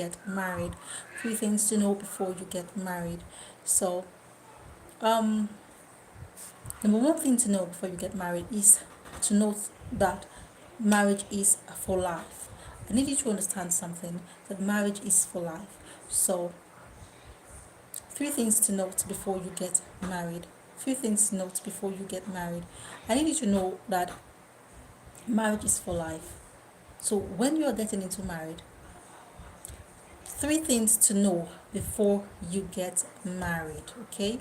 get married. 3 things to know before you get married. So, um, number one thing to know before you get married is to note that marriage is for life. I need you to understand something, that marriage is for life. So, 3 things to note before you get married. 3 things to note before you get married. I need you to know that marriage is for life. So, when you are getting into marriage, 3 things to know before you get married, okay?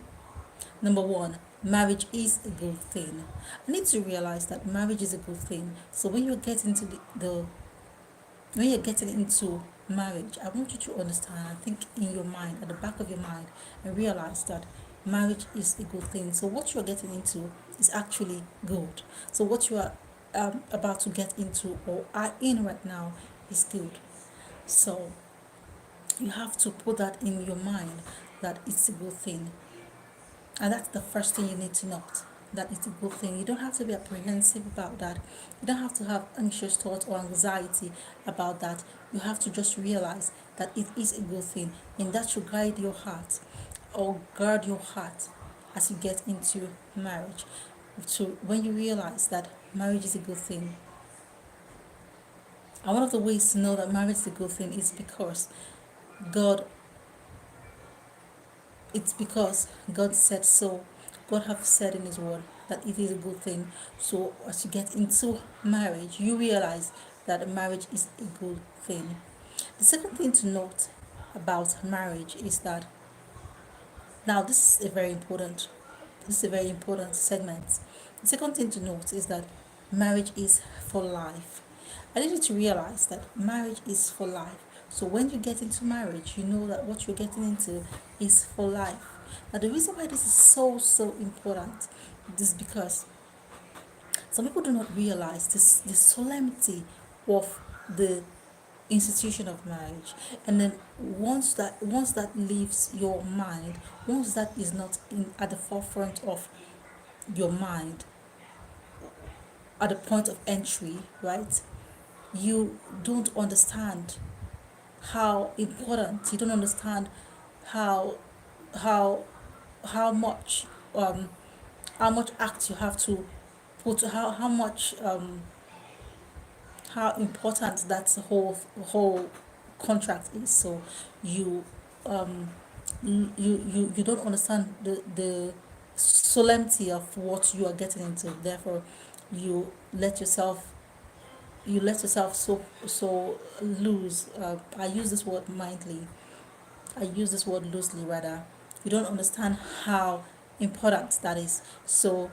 Number one, marriage is a good thing. I need to realize that marriage is a good thing. So when you're getting into the when you're getting into marriage, I want you to understand and think in your mind, at the back of your mind, and realize that marriage is a good thing. So what you're getting into is actually good. So what you are about to get into or are in right now is good. So you have to put that in your mind, that it's a good thing. And that's the first thing you need to note, that it's a good thing. You don't have to be apprehensive about that. You don't have to have anxious thoughts or anxiety about that. You have to just realize that it is a good thing, and that should guide your heart or guard your heart as you get into marriage. So when you realize that marriage is a good thing, and one of the ways to know that marriage is a good thing is because God it's because God said so. God have said in His word that it is a good thing. So as you get into marriage, you realize that marriage is a good thing. The second thing to note about marriage is that now this is a very important segment. The second thing to note is that marriage is for life. I need you to realize that marriage is for life. So when you get into marriage, you know that what you're getting into is for life. Now the reason why this is so important is because some people do not realize this the solemnity of the institution of marriage. And then once that leaves your mind, once that is not in at the forefront of your mind, at the point of entry, right, you don't understand how important, you don't understand how how how much how much act you have to put, how much how important that whole contract is. So you you don't understand the solemnity of what you are getting into. Therefore you let yourself so loose. I use this word mindly, I use this word loosely rather. You don't understand how important that is. So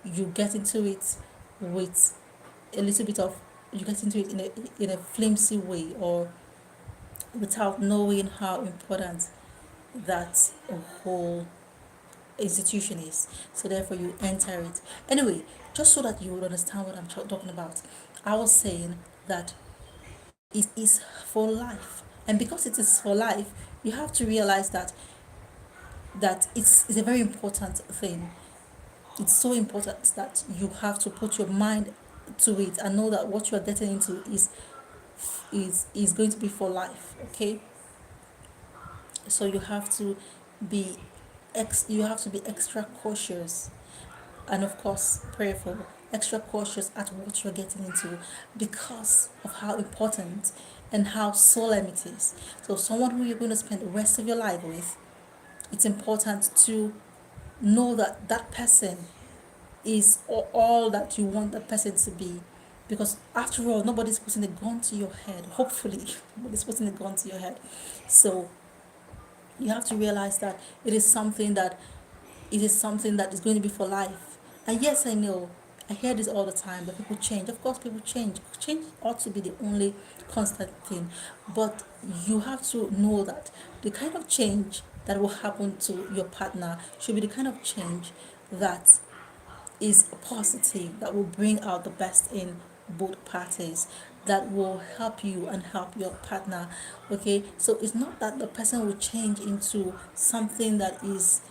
you get into it with a little bit of, you get into it in a flimsy way, or without knowing how important that whole institution is. So therefore you enter it. Anyway, just so that you would understand what I'm talking about, I was saying that it is for life. And because it is for life, you have to realize that it's a very important thing. It's so important that you have to put your mind to it and know that what you are getting into is going to be for life. Okay, so you have to be you have to be extra cautious, and of course prayerful, extra cautious at what you're getting into, because of how important and how solemn it is. So someone who you're going to spend the rest of your life with, it's important to know that that person is all that you want that person to be. Because after all, nobody's putting a gun to your head. Hopefully, nobody's putting a gun to your head. So you have to realize that it is something that is going to be for life. And yes, I know, I hear this all the time, that people change. Of course, people change. Change ought to be the only constant thing. But you have to know that the kind of change that will happen to your partner should be the kind of change that is positive, that will bring out the best in both parties, that will help you and help your partner. Okay, so it's not that the person will change into something that is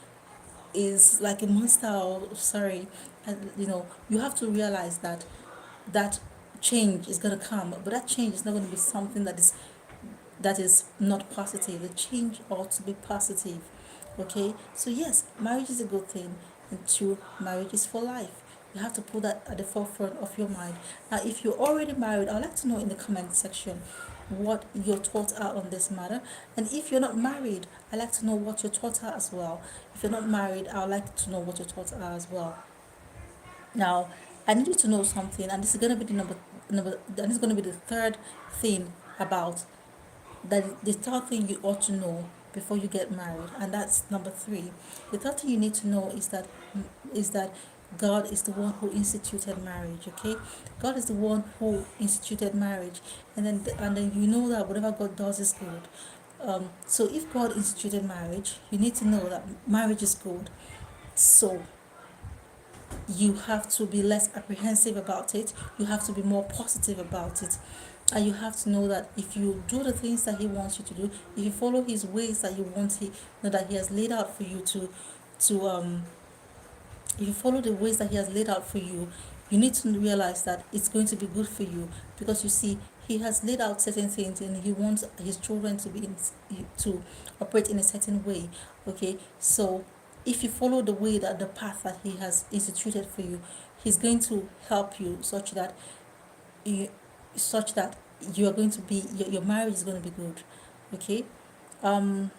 like a monster, or sorry, and you have to realize that change is going to come, but that change is not going to be something that is not positive. The change ought to be positive. Okay, so yes, marriage is a good thing, and two, marriage is for life. You have to put that at the forefront of your mind. Now, if you're already married, I'd like to know in the comment section what your thoughts are on this matter. And if you're not married, I'd like to know what your thoughts are as well. If you're not married, I'd like to know what your thoughts are as well. Now, I need you to know something, and this is going to be the number, and this is going to be the third thing about that. The third thing you ought to know before you get married, and that's number three. The third thing you need to know is that God is the one who instituted marriage. Okay, God is the one who instituted marriage, and then you know that whatever God does is good. So if God instituted marriage, you need to know that marriage is good. So you have to be less apprehensive about it. You have to be more positive about it. And you have to know that if you do the things that He wants you to do, if you follow His ways that you want, that He has laid out for you to if you follow the ways that He has laid out for you, you need to realize that it's going to be good for you, because you see, He has laid out certain things and He wants His children to operate in a certain way. Okay, so if you follow the path that He has instituted for you, He's going to help you you such that you are going to be your marriage is going to be good. Okay, um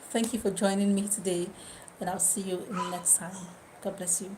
thank you for joining me today, and I'll see you next time. God bless you.